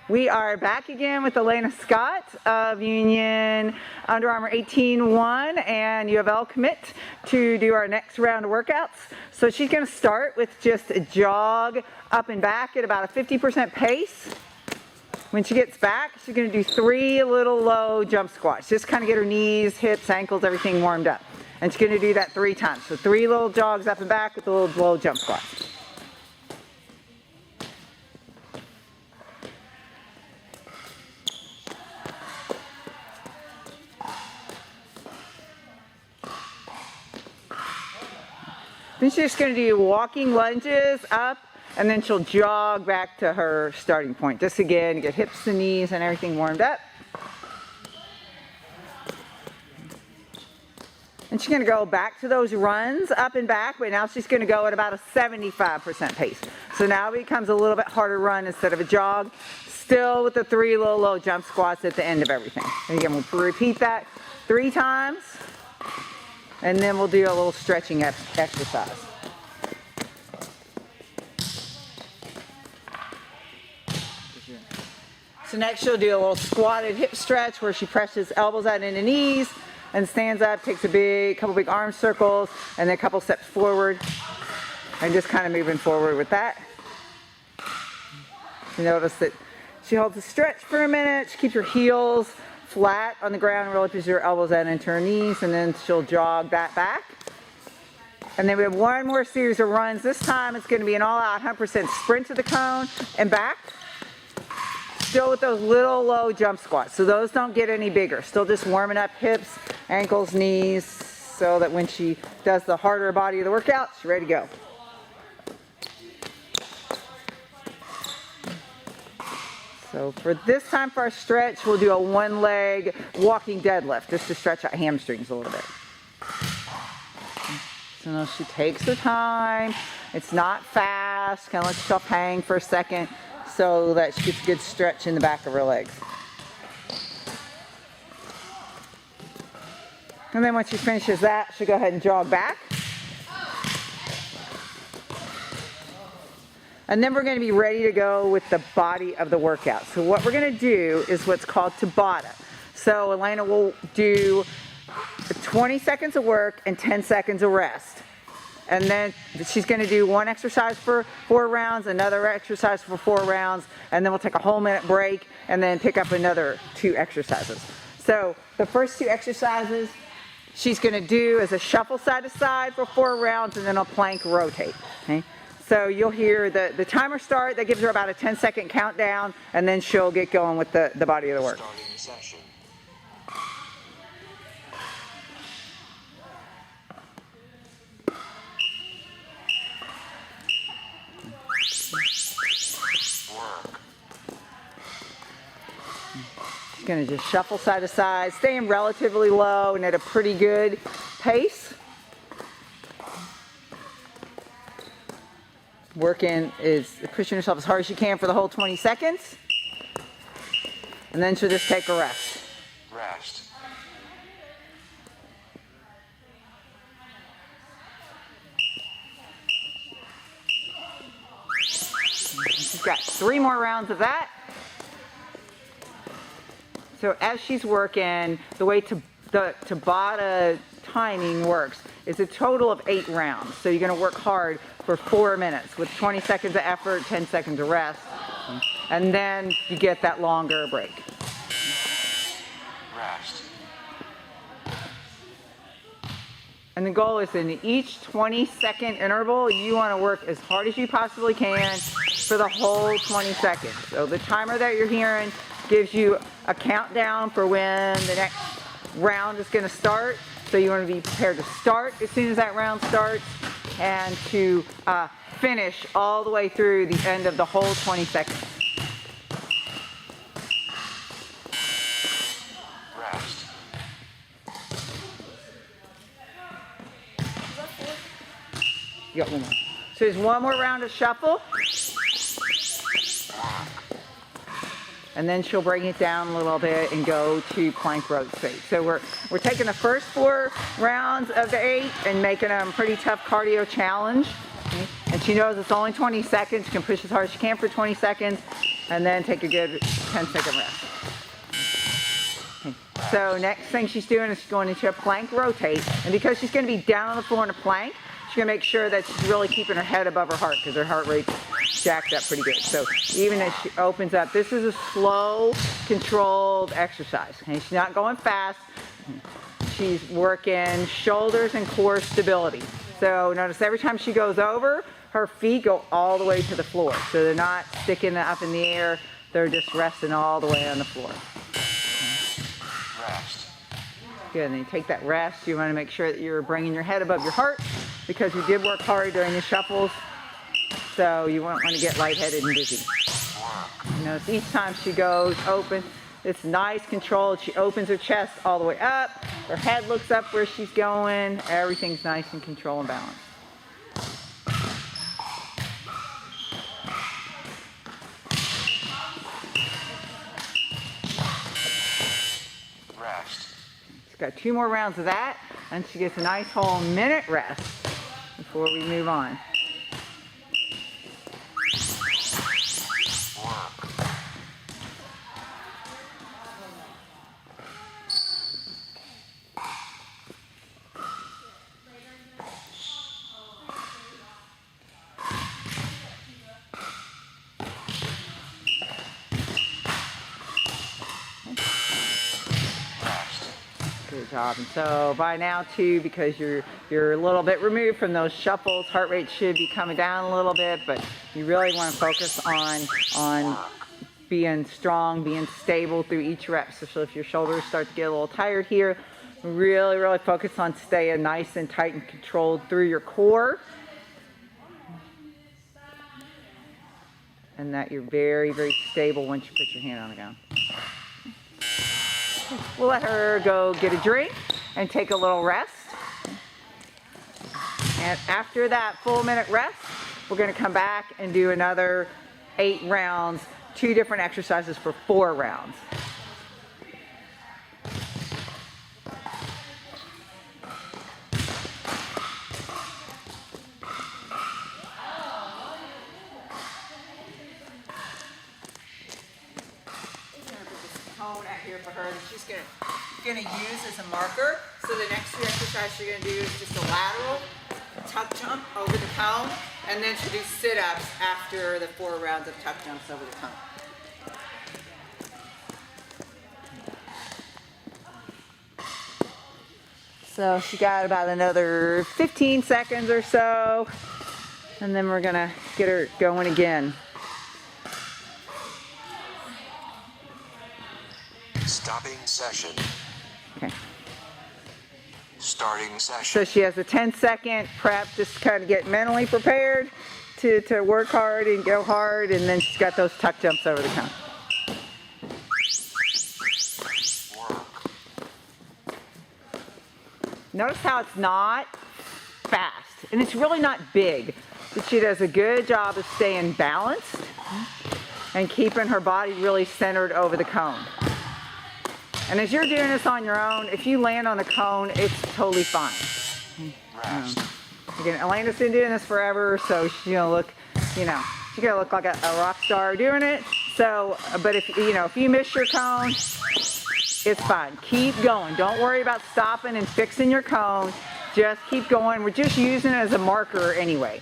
We are back again with Elena Scott of Union Under Armour 18-1 and U of L commit to do our next round of workouts. So she's going to start with just a jog up and back at about a 50% pace. When she gets back, she's going to do 3 little low jump squats. Just kind of get her knees, hips, ankles, everything warmed up. And she's going to do that 3 times. So 3 little jogs up and back with a little low jump squats. Then she's just going to do walking lunges up, and then she'll jog back to her starting point. Just again, get hips and knees and everything warmed up. And she's going to go back to those runs up and back, but now she's going to go at about a 75% pace. So now it becomes a little bit harder run instead of a jog, still with the 3 little low jump squats at the end of everything. And again, we'll repeat that 3 times. And then we'll do a little stretching exercise. So next she'll do a little squatted hip stretch where she presses elbows out into knees and stands up, takes a couple big arm circles, and then a couple steps forward. And just kind of moving forward with that. You notice that she holds a stretch for a minute. She keeps her heels flat on the ground, really pushes her elbows out into her knees, and then she'll jog that back. And then we have 1 more series of runs. This time it's going to be an all-out 100% sprint to the cone and back. Still with those little low jump squats. So those don't get any bigger. Still just warming up hips, ankles, knees, so that when she does the harder body of the workout, she's ready to go. So for this time for our stretch, we'll do a 1-leg walking deadlift just to stretch out hamstrings a little bit. So now she takes her time. It's not fast. Kind of let yourself hang for a second so that she gets a good stretch in the back of her legs. And then once she finishes that, she'll go ahead and jog back. And then we're going to be ready to go with the body of the workout. So what we're going to do is what's called Tabata. So Elena will do 20 seconds of work and 10 seconds of rest. And then she's going to do 1 exercise for 4 rounds, another exercise for 4 rounds, and then we'll take a whole minute break and then pick up another 2 exercises. So the first 2 exercises she's going to do is a shuffle side to side for 4 rounds and then a plank rotate. Okay? So you'll hear the timer start. That gives her about a 10-second countdown, and then she'll get going with the body of the work. Starting the session. Work. She's going to just shuffle side to side, staying relatively low and at a pretty good pace. Working is pushing herself as hard as she can for the whole 20 seconds. And then she'll just take a rest. Rest. She's got 3 more rounds of that. So as she's working, the way the Tabata timing works is a total of 8 rounds. So you're going to work hard for 4 minutes with 20 seconds of effort, 10 seconds of rest, and then you get that longer break. Rest. And the goal is in each 20-second interval, you want to work as hard as you possibly can for the whole 20 seconds. So the timer that you're hearing gives you a countdown for when the next round is going to start. So you want to be prepared to start as soon as that round starts and to finish all the way through the end of the whole 20 seconds. Rest. You got 1 more. So there's 1 more round of shuffle. And then she'll bring it down a little bit and go to plank rotate. So we're taking the first 4 rounds of the 8 and making them a pretty tough cardio challenge. Okay? And she knows it's only 20 seconds. She can push as hard as she can for 20 seconds. and then take a good 10-second rest. Okay. So next thing she's doing is she's going into a plank rotate, and because she's going to be down on the floor in a plank, she's going to make sure that she's really keeping her head above her heart because her heart rate's jacked up pretty good. So even as she opens up, this is a slow, controlled exercise. Okay? She's not going fast. She's working shoulders and core stability. So notice every time she goes over, her feet go all the way to the floor. So they're not sticking up in the air, they're just resting all the way on the floor. Rest. Good, and then you take that rest. You want to make sure that you're bringing your head above your heart because you did work hard during the shuffles. So you won't want to get lightheaded and dizzy. You notice each time she goes open, it's nice, controlled. She opens her chest all the way up. Her head looks up where she's going. Everything's nice and controlled and balanced. Rest. She's got 2 more rounds of that, and she gets a nice whole minute rest before we move on. Work. Good job. And so by now too, because you're a little bit removed from those shuffles, heart rate should be coming down a little bit, but you really want to focus on being strong, being stable through each rep. So if your shoulders start to get a little tired here, really focus on staying nice and tight and controlled through your core. And that you're very stable once you put your hand on the ground. We'll let her go get a drink and take a little rest. And after that full minute rest, we're going to come back and do another 8 rounds, 2 different exercises for 4 rounds. Out here for her that she's gonna use as a marker. So the next 2 exercises you're gonna do is just a lateral tuck jump over the cone, and then she'll do sit-ups after the 4 rounds of tuck jumps over the cone. So she got about another 15 seconds or so, and then we're gonna get her going again. Stopping session. Okay. Starting session. So she has a 10-second prep, just kind of get mentally prepared to work hard and go hard, and then she's got those tuck jumps over the cone. Work. Notice how it's not fast, and it's really not big, but she does a good job of staying balanced and keeping her body really centered over the cone. And as you're doing this on your own, if you land on a cone, it's totally fine. Rest. Again, Elena's been doing this forever, so she's gonna look, she's gonna look like a rock star doing it. So, but if you miss your cone, it's fine. Keep going. Don't worry about stopping and fixing your cone. Just keep going. We're just using it as a marker anyway.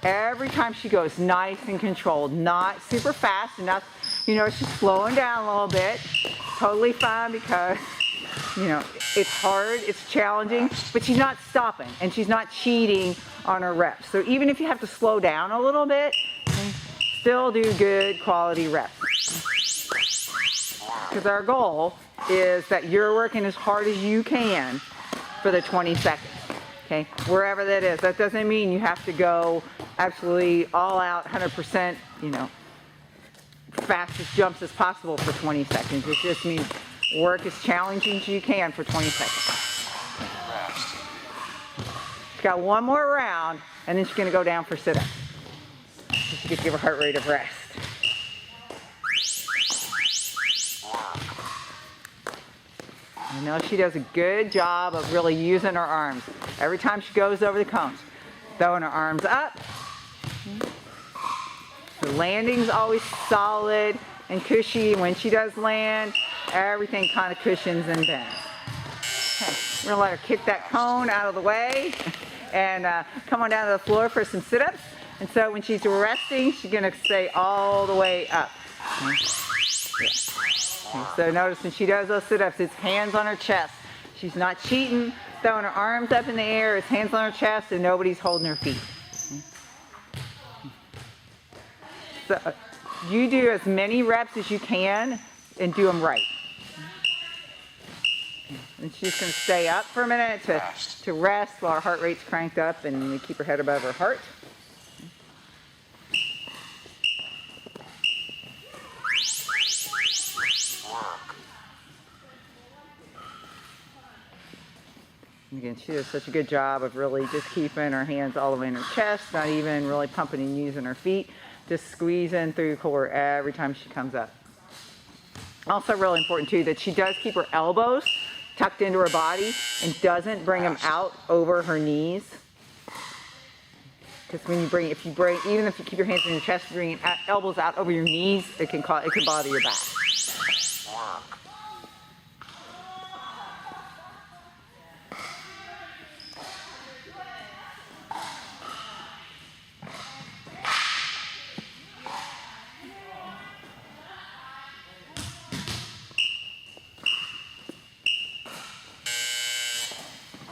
Every time she goes, nice and controlled, not super fast, and not, she's slowing down a little bit. Totally fine because, it's hard, it's challenging, but she's not stopping and she's not cheating on her reps. So even if you have to slow down a little bit, still do good quality reps. Because our goal is that you're working as hard as you can for the 20 seconds. Okay, wherever that is. That doesn't mean you have to go absolutely all out, 100%, fastest jumps as possible for 20 seconds. It just means work as challenging as you can for 20 seconds. Rest. She's got 1 more round, and then she's going to go down for sit-ups. So she gets to give her heart rate of rest. I know she does a good job of really using her arms. Every time she goes over the cones, throwing her arms up. So landing's always solid and cushy. When she does land, everything kind of cushions and bends. Okay, we're gonna let her kick that cone out of the way and come on down to the floor for some sit-ups. And so when she's resting, she's gonna stay all the way up. Okay. Yeah. Okay, so notice when she does those sit-ups, it's hands on her chest. She's not cheating, throwing her arms up in the air. It's hands on her chest and nobody's holding her feet. So you do as many reps as you can and do them right. And she's going to stay up for a minute to rest while her heart rate's cranked up and we keep her head above her heart. Again, she does such a good job of really just keeping her hands all the way in her chest, not even really pumping and using her feet, just squeezing through core every time she comes up. Also really important too that she does keep her elbows tucked into her body and doesn't bring them out over her knees. Because when you bring, even if you keep your hands in your chest, bringing elbows out over your knees, it can bother your back.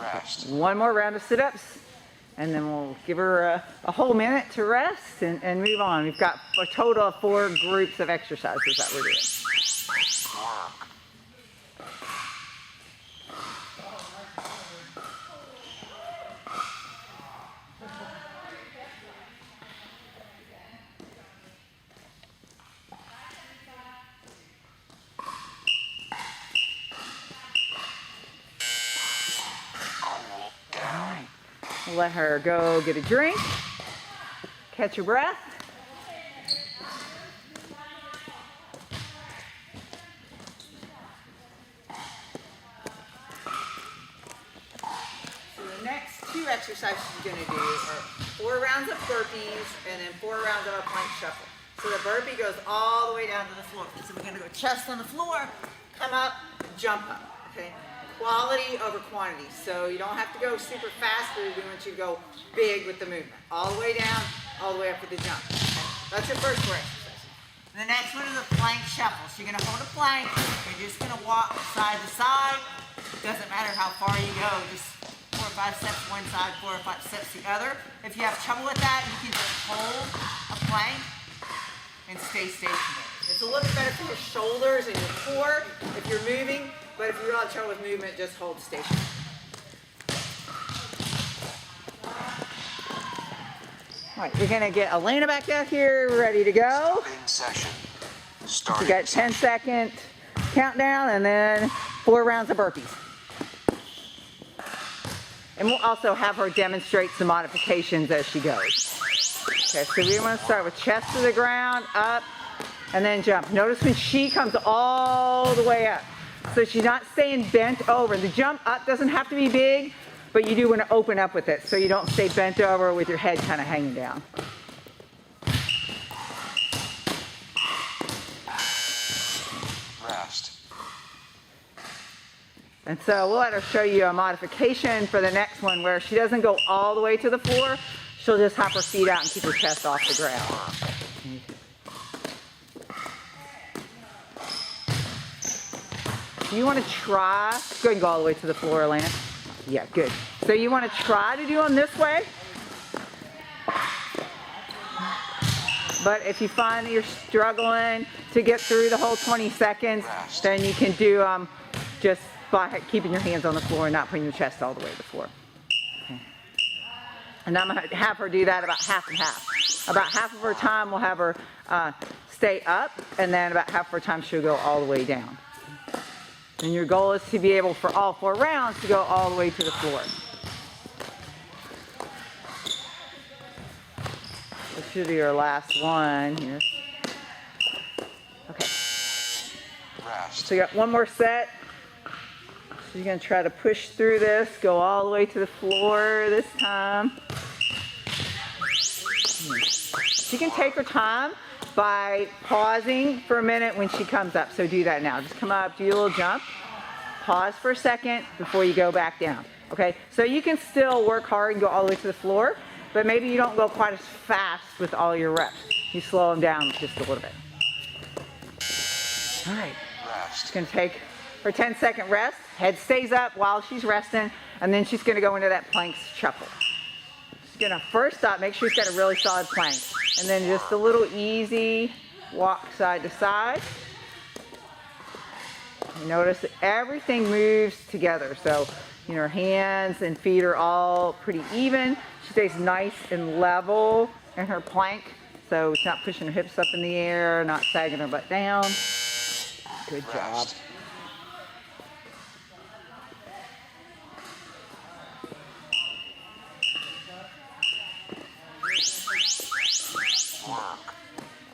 Rest. One more round of sit-ups, and then we'll give her a whole minute to rest and move on. We've got a total of 4 groups of exercises that we're doing. We'll let her go get a drink, catch her breath. So the next 2 exercises you're going to do are 4 rounds of burpees and then 4 rounds of a plank shuffle. So the burpee goes all the way down to the floor. So we're going to go chest on the floor, come up, jump up, okay? Quality over quantity. So you don't have to go super fast, but we want you to go big with the movement. All the way down, all the way up with the jump. Okay? That's your first 4 exercises. The next one is a plank shuffle. So you're going to hold a plank. You're just going to walk side to side. Doesn't matter how far you go. Just 4 or 5 steps one side, 4 or 5 steps the other. If you have trouble with that, you can just hold a plank and stay stationary. It's a little bit better for your shoulders and your core if you're moving. But if you're not trouble with movement, just hold stationary. All right, we're gonna get Elena back out here, ready to go. Stopping session. We Starting got 10-second countdown and then 4 rounds of burpees. And we'll also have her demonstrate some modifications as she goes. Okay, so we want to start with chest to the ground, up, and then jump. Notice when she comes all the way up. So she's not staying bent over. The jump up doesn't have to be big, but you do want to open up with it so you don't stay bent over with your head kind of hanging down. rest. And so we'll let her show you a modification for the next one where she doesn't go all the way to the floor. She'll just hop her feet out and keep her chest off the ground. You want to try, go ahead and go all the way to the floor, Elena. Yeah, good. So you want to try to do them this way. But if you find that you're struggling to get through the whole 20 seconds, then you can do them just by keeping your hands on the floor and not putting your chest all the way to the floor. Okay. And I'm going to have her do that about half and half. About half of her time we'll have her stay up, and then about half of her time she'll go all the way down. And your goal is to be able, for all 4 rounds, to go all the way to the floor. This should be your last one here. Okay. Rest. So you got one more set. So you're going to try to push through this, go all the way to the floor this time. She can take her time by pausing for a minute when she comes up. So do that now. Just come up, do your little jump, pause for a second before you go back down. Okay, so you can still work hard and go all the way to the floor, but maybe you don't go quite as fast with all your reps. You slow them down just a little bit. All right, she's gonna take her 10-second rest. Head stays up while she's resting, and then she's gonna go into that plank shuffle. She's gonna first stop, make sure she's got a really solid plank, and then just a little easy walk side to side. You notice that everything moves together, so you know, her hands and feet are all pretty even. She stays nice and level in her plank, so she's not pushing her hips up in the air, not sagging her butt down. Good job.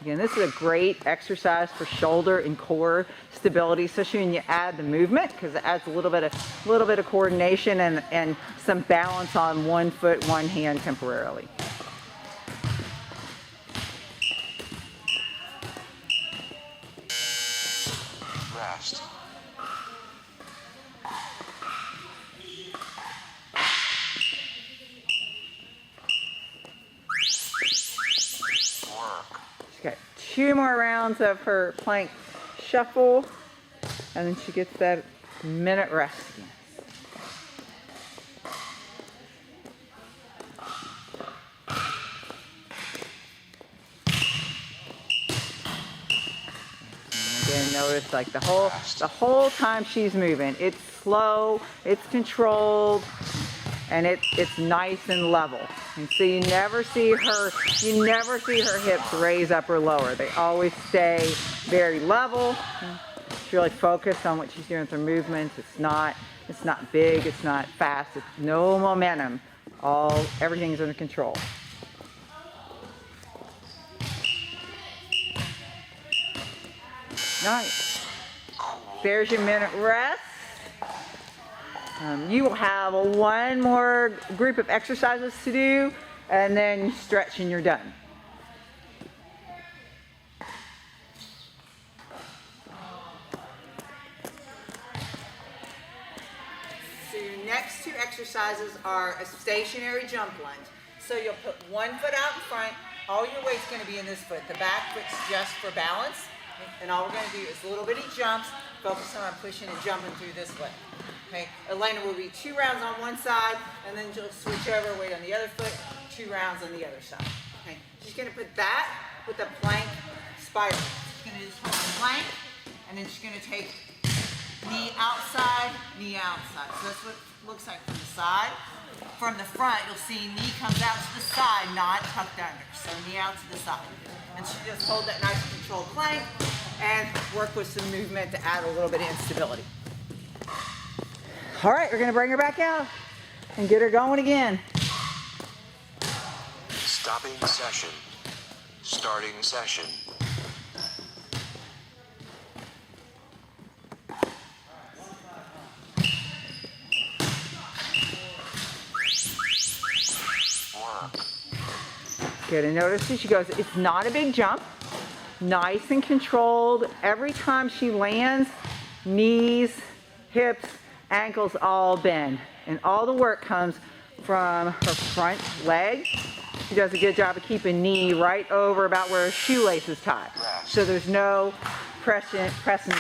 Again, this is a great exercise for shoulder and core stability, especially when you add the movement, because it adds a little bit of coordination and some balance on one foot, one hand temporarily. Rest. Work. She's got 2 more rounds of her plank shuffle, and then she gets that minute rest again. Again, notice like the whole time she's moving, it's slow, it's controlled, and it's nice and level. And so you never see her hips raise up or lower. They always stay very level. She's really focused on what she's doing with her movements. It's not big, it's not fast, it's no momentum. Everything's under control. Nice. There's your minute rest. You will have one more group of exercises to do, and then you stretch and you're done. So your next 2 exercises are a stationary jump lunge. So you'll put one foot out in front. All your weight's going to be in this foot. The back foot's just for balance. And all we're going to do is little bitty jumps, focusing on pushing and jumping through this leg. Okay, Elena will be 2 rounds on one side, and then she'll switch over, weight on the other foot, 2 rounds on the other side. Okay, she's going to put that with a plank spiral. She's going to just hold the plank, and then she's going to take knee outside, knee outside. So that's what it looks like from the side. From the front, you'll see knee comes out to the side, not tucked under. So knee out to the side. And she just hold that nice controlled plank and work with some movement to add a little bit of instability. All right, we're gonna bring her back out and get her going again. Stopping session. Starting session. Work. Good, and notice as she goes, it's not a big jump, nice and controlled. Every time she lands, knees, hips, ankles all bend, and all the work comes from her front leg. She does a good job of keeping knee right over about where her shoelace is tied, so there's no pressing and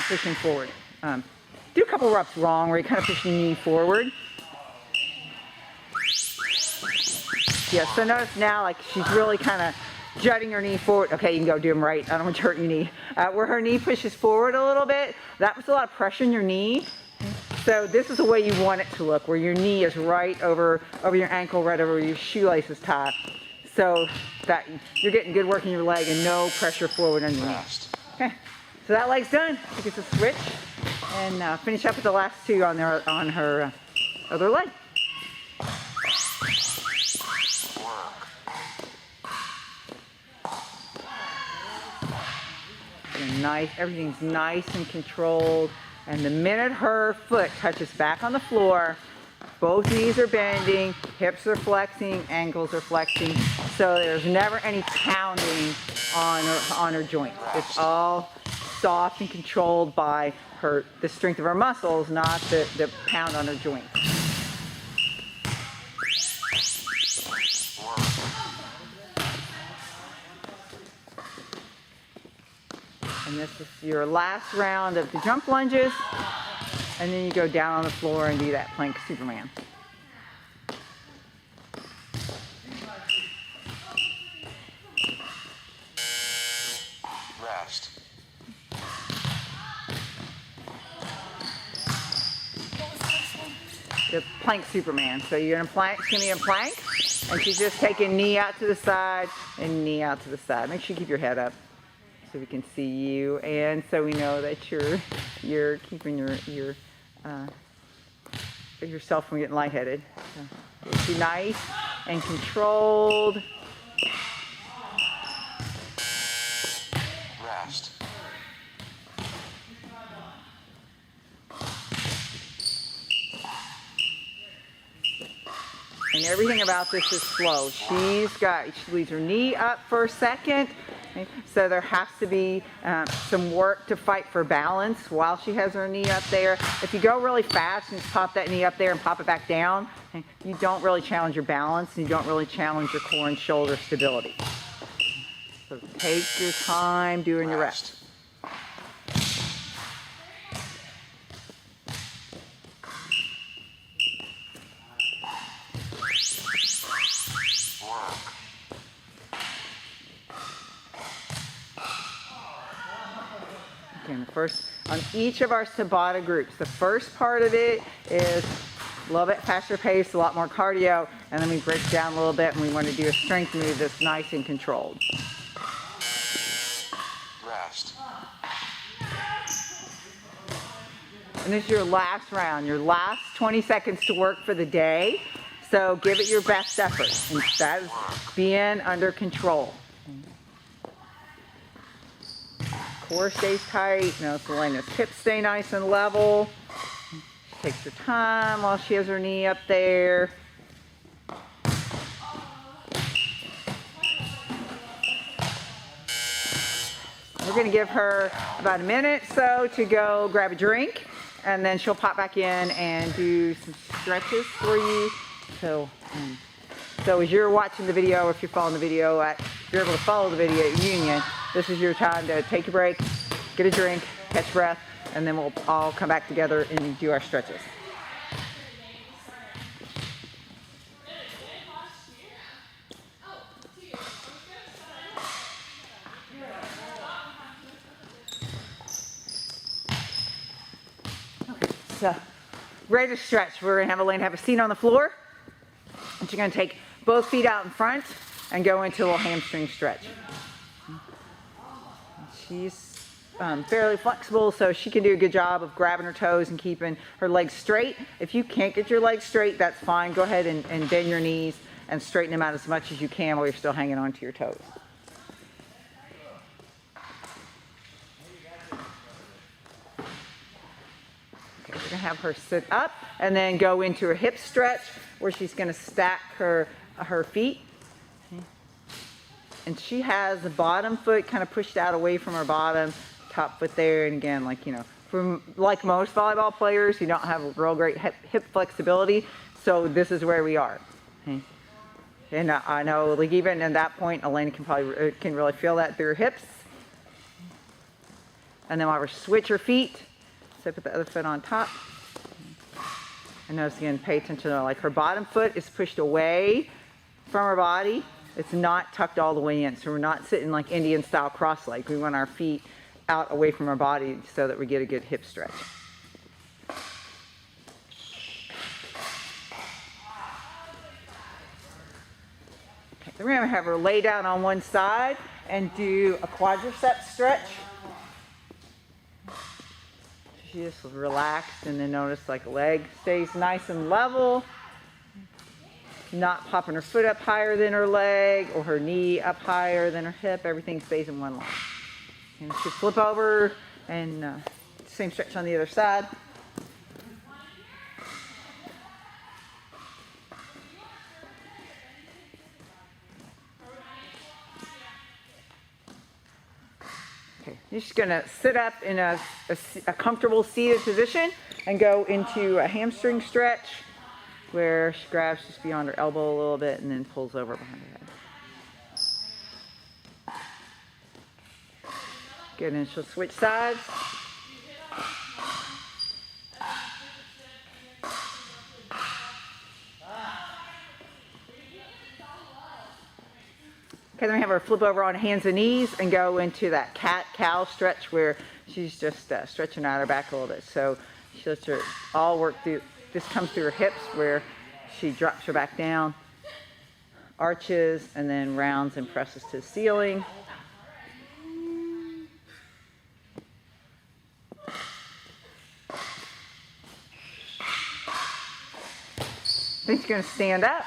pushing forward. Do a couple reps wrong where you kind of push your knee forward. Yeah, so notice now like she's really kind of jutting her knee forward. Okay, you can go do them right. I don't want to hurt your knee. Where her knee pushes forward a little bit, that was a lot of pressure in your knee. So this is the way you want it to look, where your knee is right over your ankle, right over your shoelace is tied. So that you're getting good work in your leg and no pressure forward underneath. Okay, so that leg's done. She gets a switch and finish up with the last 2 on her other leg. And nice, everything's nice and controlled. And the minute her foot touches back on the floor, both knees are bending, hips are flexing, ankles are flexing. So there's never any pounding on her joints. It's all soft and controlled by the strength of her muscles, not the pound on her joints. And this is your last round of the jump lunges. And then you go down on the floor and do that plank Superman. Rest. The plank Superman. So you're gonna plank, she's gonna be in plank, and she's just taking knee out to the side and knee out to the side. Make sure you keep your head up so we can see you, and so we know that you're keeping yourself from getting lightheaded. So be nice and controlled. Rest. And everything about this is slow. She leaves her knee up for a second. Okay? So there has to be some work to fight for balance while she has her knee up there. If you go really fast and just pop that knee up there and pop it back down, okay, you don't really challenge your balance and you don't really challenge your core and shoulder stability. So take your time doing your rest. And first, on each of our Tabata groups, the first part of it is a little bit faster pace, a lot more cardio, and then we break down a little bit and we want to do a strength move that's nice and controlled. Rest. And this is your last round, your last 20 seconds to work for the day. So give it your best effort. And that is being under control. Core stays tight. Notice Elena's hips stay nice and level. She takes her time while she has her knee up there. We're going to give her about a minute or so to go grab a drink, and then she'll pop back in and do some stretches for you. So as you're watching the video, or if you're following the video, if you're able to follow the video at Union, this is your time to take a break, get a drink, catch breath, and then we'll all come back together and do our stretches. Okay, so ready to stretch. We're gonna have Elaine have a seat on the floor, and she's gonna take both feet out in front and go into a little hamstring stretch. She's fairly flexible, so she can do a good job of grabbing her toes and keeping her legs straight. If you can't get your legs straight, that's fine. Go ahead and bend your knees and straighten them out as much as you can while you're still hanging on to your toes. Okay, we're gonna have her sit up and then go into a hip stretch where she's gonna stack her feet. And she has the bottom foot kind of pushed out away from her bottom, top foot there. And again, like most volleyball players, you don't have a real great hip flexibility. So this is where we are. Okay. And I know, like, even at that point, Elena can really feel that through her hips. And then while we switch her feet, so put the other foot on top. And notice again, pay attention to, like, her bottom foot is pushed away from her body. It's not tucked all the way in, so we're not sitting like Indian style cross-legged. We want our feet out away from our body so that we get a good hip stretch. Okay, then we're going to have her lay down on one side and do a quadricep stretch. She just relaxed, and then notice like leg stays nice and level. Not popping her foot up higher than her leg or her knee up higher than her hip. Everything stays in one line. And she flip over and same stretch on the other side. You're just gonna sit up in a comfortable seated position and go into a hamstring stretch where she grabs just beyond her elbow a little bit and then pulls over behind her head. Good, and she'll switch sides. Okay, then we have her flip over on hands and knees and go into that cat-cow stretch where she's just stretching out her back a little bit. So she lets her all work through, this comes through her hips where she drops her back down, arches, and then rounds and presses to the ceiling. Then she's going to stand up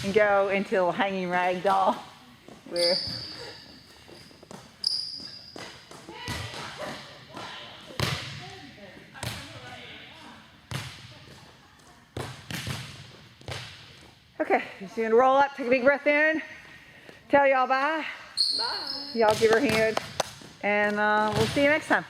and go into a hanging rag doll where okay, she's going to roll up, take a big breath in, tell y'all bye. Bye. Y'all give her a hand, and we'll see you next time.